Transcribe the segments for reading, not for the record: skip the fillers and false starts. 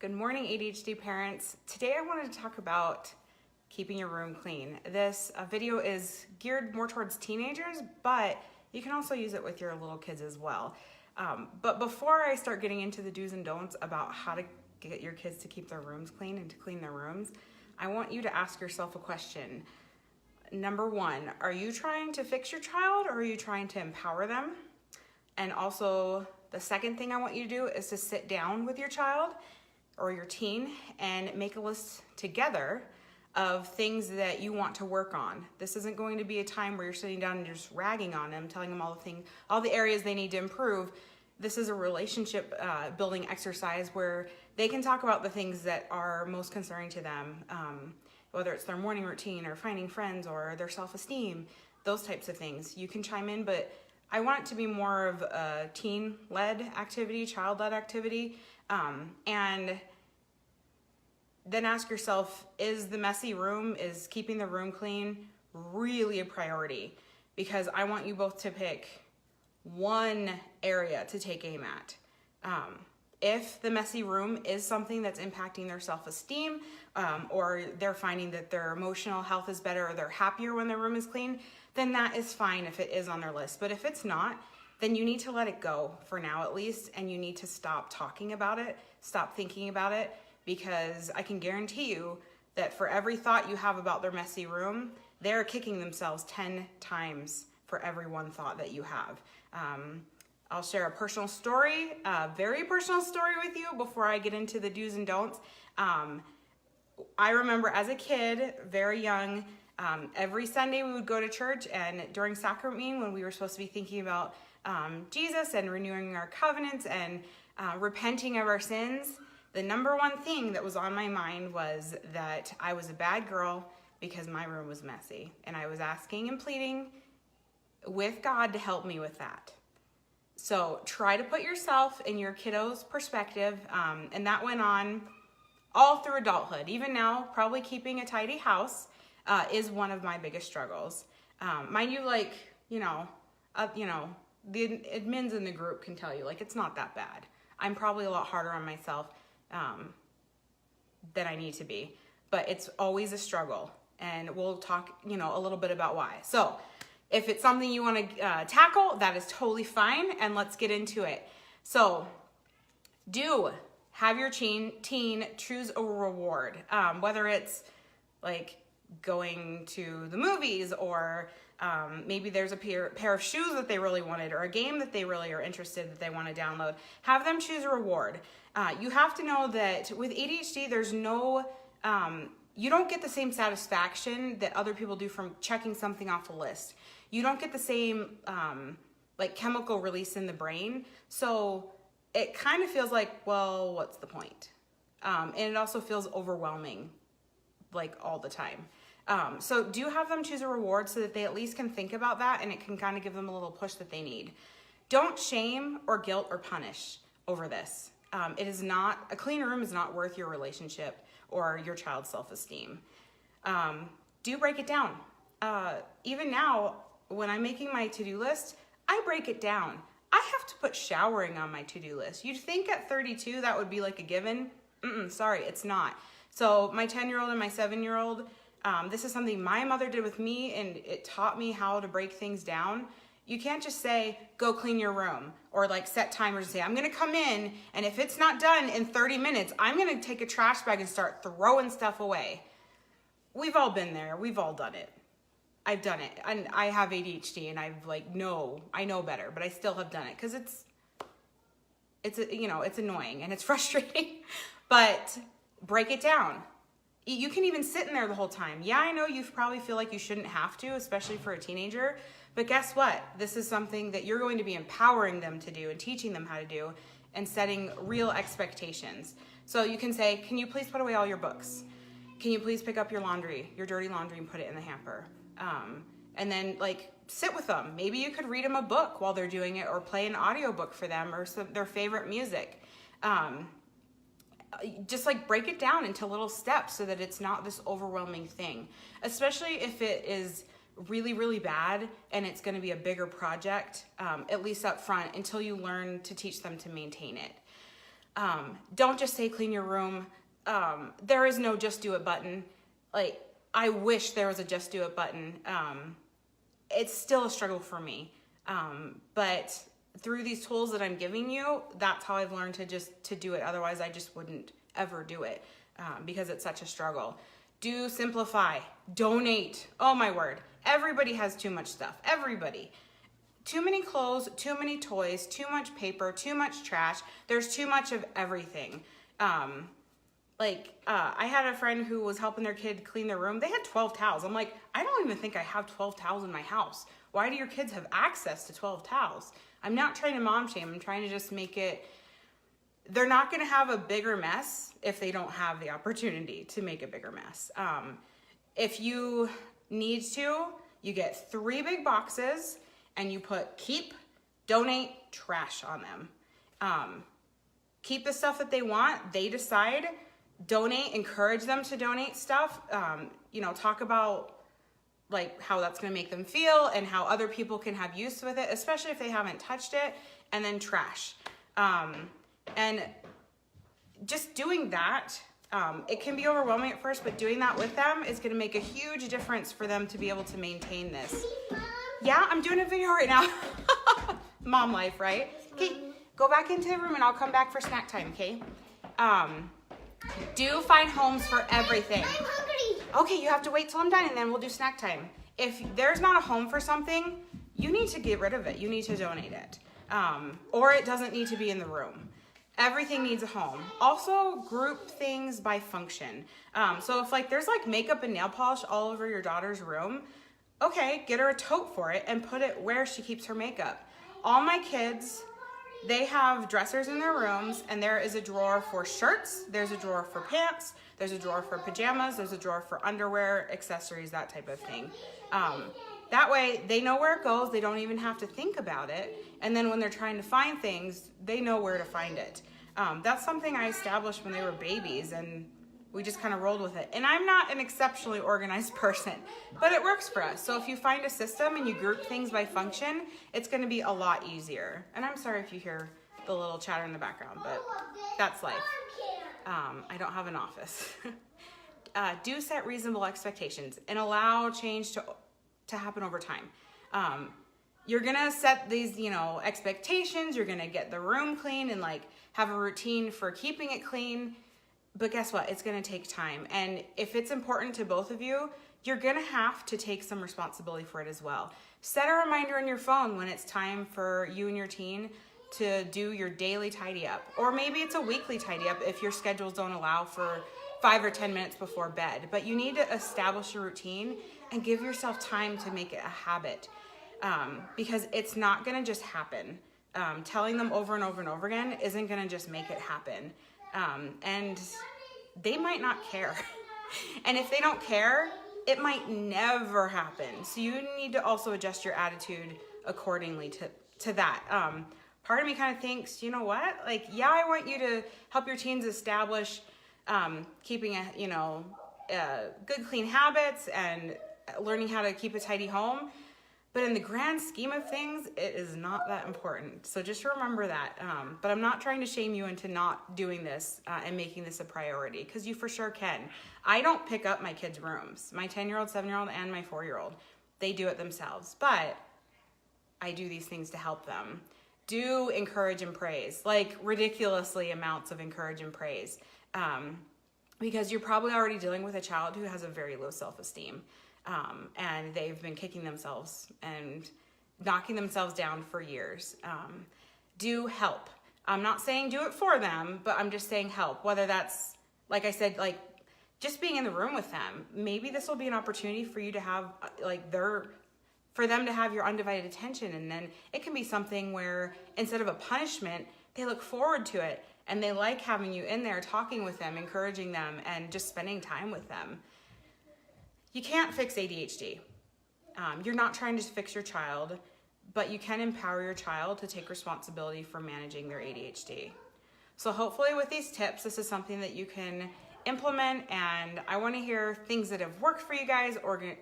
Good morning, ADHD parents. Today I wanted to talk about keeping your room clean. This video is geared more towards teenagers, but you can also use it with your little kids as well. But before I start getting into the do's and don'ts about how to get your kids to keep their rooms clean and to clean their rooms, I want you to ask yourself a question. Number one, are you trying to fix your child or are you trying to empower them? And also, the second thing I want you to do is to sit down with your child or your teen and make a list together of things that you want to work on. This isn't going to be a time where you're sitting down and just ragging on them, telling them all the areas they need to improve. This is a relationship building exercise where they can talk about the things that are most concerning to them, whether it's their morning routine or finding friends or their self-esteem, those types of things. You can chime in, but I want it to be more of a teen-led activity, child-led activity. And then ask yourself, is the messy room, is keeping the room clean really a priority? Because I want you both to pick one area to take aim at. If the messy room is something that's impacting their self-esteem, or they're finding that their emotional health is better or they're happier when their room is clean, then that is fine if it is on their list. But if it's not, then you need to let it go for now at least, and you need to stop talking about it, stop thinking about it, because I can guarantee you that for every thought you have about their messy room, they're kicking themselves 10 times for every one thought that you have. I'll share a personal story, a very personal story with you before I get into the do's and don'ts. I remember as a kid, very young, every Sunday we would go to church, and during sacrament meeting when we were supposed to be thinking about Jesus and renewing our covenants and repenting of our sins, the number one thing that was on my mind was that I was a bad girl because my room was messy. And I was asking and pleading with God to help me with that. So try to put yourself in your kiddo's perspective. And that went on all through adulthood. Even now, probably keeping a tidy house is one of my biggest struggles. Mind you, the admins in the group can tell you, it's not that bad. I'm probably a lot harder on myself than I need to be, but it's always a struggle, and we'll talk, a little bit about why. So if it's something you want to tackle, that is totally fine, and let's get into it. So do have your teen choose a reward, whether it's like going to the movies, or maybe there's a pair of shoes that they really wanted, or a game that they really are interested that they want to download. Have them choose a reward. You have to know that with ADHD, there's no, you don't get the same satisfaction that other people do from checking something off a list. You don't get the same chemical release in the brain. So it kind of feels like, well, what's the point? And it also feels overwhelming, all the time. So do have them choose a reward so that they at least can think about that, and it can kind of give them a little push that they need. Don't shame or guilt or punish over this. It is not, a clean room is not worth your relationship or your child's self-esteem. Do break it down. Even now, when I'm making my to-do list, I break it down. I have to put showering on my to-do list. You'd think at 32 that would be like a given. Sorry, it's not. So my 10-year-old and my 7-year-old, this is something my mother did with me, and it taught me how to break things down. You can't just say, go clean your room, or set timers and say, I'm gonna come in, and if it's not done in 30 minutes, I'm gonna take a trash bag and start throwing stuff away. We've all been there, we've all done it. I've done it, and I have ADHD, and I know better, but I still have done it, because it's annoying, and it's frustrating, but break it down. You can even sit in there the whole time. Yeah, I know you probably feel like you shouldn't have to, especially for a teenager, but guess what? This is something that you're going to be empowering them to do and teaching them how to do and setting real expectations. So you can say, can you please put away all your books? Can you please pick up your laundry, your dirty laundry, and put it in the hamper? And then sit with them. Maybe you could read them a book while they're doing it, or play an audiobook for them, or their favorite music. Just break it down into little steps so that it's not this overwhelming thing, especially if it is really, really bad and it's going to be a bigger project, at least up front, until you learn to teach them to maintain it. Don't just say clean your room. There is no just do it button. Like, I wish there was a just do it button. It's still a struggle for me. But through these tools that I'm giving you, that's how I've learned to do it. Otherwise, I just wouldn't ever do it, because it's such a struggle. Do simplify, donate. Oh my word. Everybody has too much stuff. Everybody. Too many clothes, too many toys, too much paper, too much trash. There's too much of everything. I had a friend who was helping their kid clean their room. They had 12 towels. I'm like, I don't even think I have 12 towels in my house. Why do your kids have access to 12 towels? I'm not trying to mom shame. I'm trying to just make it, they're not going to have a bigger mess if they don't have the opportunity to make a bigger mess. If you need to, you get 3 big boxes and you put keep, donate, trash on them. Keep the stuff that they want, they decide. Donate, encourage them to donate stuff. Talk about like how that's going to make them feel and how other people can have use with it, especially if they haven't touched it. And then trash. And just doing that, it can be overwhelming at first, but doing that with them is going to make a huge difference for them to be able to maintain this. Yeah, I'm doing a video right now. Mom life, right? Okay, go back into the room and I'll come back for snack time, okay? Do find homes for everything. I'm hungry. Okay, you have to wait till I'm done and then we'll do snack time. If there's not a home for something, you need to get rid of it. You need to donate it. Or it doesn't need to be in the room. Everything needs a home. Also, group things by function. So if there's makeup and nail polish all over your daughter's room, okay, get her a tote for it and put it where she keeps her makeup. All my kids, they have dressers in their rooms and there is a drawer for shirts, there's a drawer for pants, there's a drawer for pajamas, there's a drawer for underwear, accessories, that type of thing. That way they know where it goes, they don't even have to think about it. And then when they're trying to find things, they know where to find it. That's something I established when they were babies and we just kind of rolled with it. And I'm not an exceptionally organized person, but it works for us. So if you find a system and you group things by function, it's going to be a lot easier. And I'm sorry if you hear the little chatter in the background, but that's life. I don't have an office. Do set reasonable expectations and allow change to happen over time. You're going to set these, expectations. You're going to get the room clean and have a routine for keeping it clean. But guess what? It's going to take time. And if it's important to both of you, you're going to have to take some responsibility for it as well. Set a reminder on your phone when it's time for you and your teen to do your daily tidy up. Or maybe it's a weekly tidy up if your schedules don't allow for 5 or 10 minutes before bed. But you need to establish a routine and give yourself time to make it a habit. Because it's not going to just happen. Telling them over and over and over again isn't going to just make it happen. And they might not care. And if they don't care, it might never happen. So you need to also adjust your attitude accordingly to that. Part of me kind of thinks, you know what? I want you to help your teens establish keeping good clean habits and learning how to keep a tidy home. But in the grand scheme of things, it is not that important. So just remember that. But I'm not trying to shame you into not doing this and making this a priority, because you for sure can. I don't pick up my kids' rooms. My 10-year-old, 7-year-old, and my 4-year-old. They do it themselves. But I do these things to help them. Do encourage and praise, ridiculously amounts of encourage and praise. Because you're probably already dealing with a child who has a very low self-esteem. And they've been kicking themselves and knocking themselves down for years. Do help. I'm not saying do it for them, but I'm just saying help. Whether that's, like I said, just being in the room with them. Maybe this will be an opportunity for you to have, for them to have your undivided attention. And then it can be something where instead of a punishment, they look forward to it. And they like having you in there talking with them, encouraging them, and just spending time with them. You can't fix ADHD. You're not trying to fix your child, but you can empower your child to take responsibility for managing their ADHD. So hopefully with these tips, this is something that you can implement, and I want to hear things that have worked for you guys,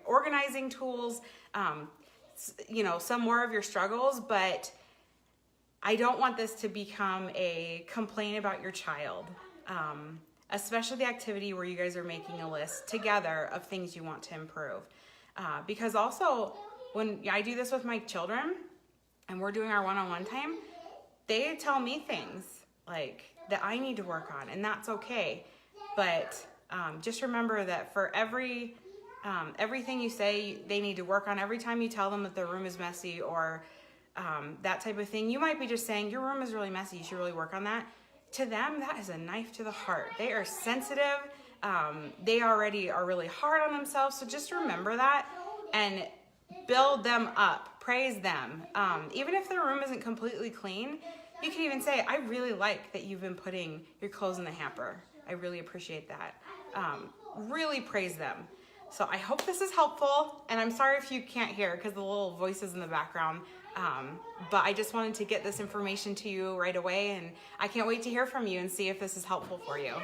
organizing tools, some more of your struggles, but I don't want this to become a complaint about your child, especially the activity where you guys are making a list together of things you want to improve. Because also, when I do this with my children and we're doing our one-on-one time, they tell me things like that I need to work on, and that's okay. But just remember that for everything you say they need to work on, every time you tell them that their room is messy or that type of thing, you might be just saying, your room is really messy, you should really work on that. To them, that is a knife to the heart. They are sensitive. They already are really hard on themselves. So just remember that and build them up, praise them. Even if their room isn't completely clean, you can even say, I really like that you've been putting your clothes in the hamper. I really appreciate that. Really praise them. So I hope this is helpful, and I'm sorry if you can't hear because the little voices in the background, but I just wanted to get this information to you right away, and I can't wait to hear from you and see if this is helpful for you.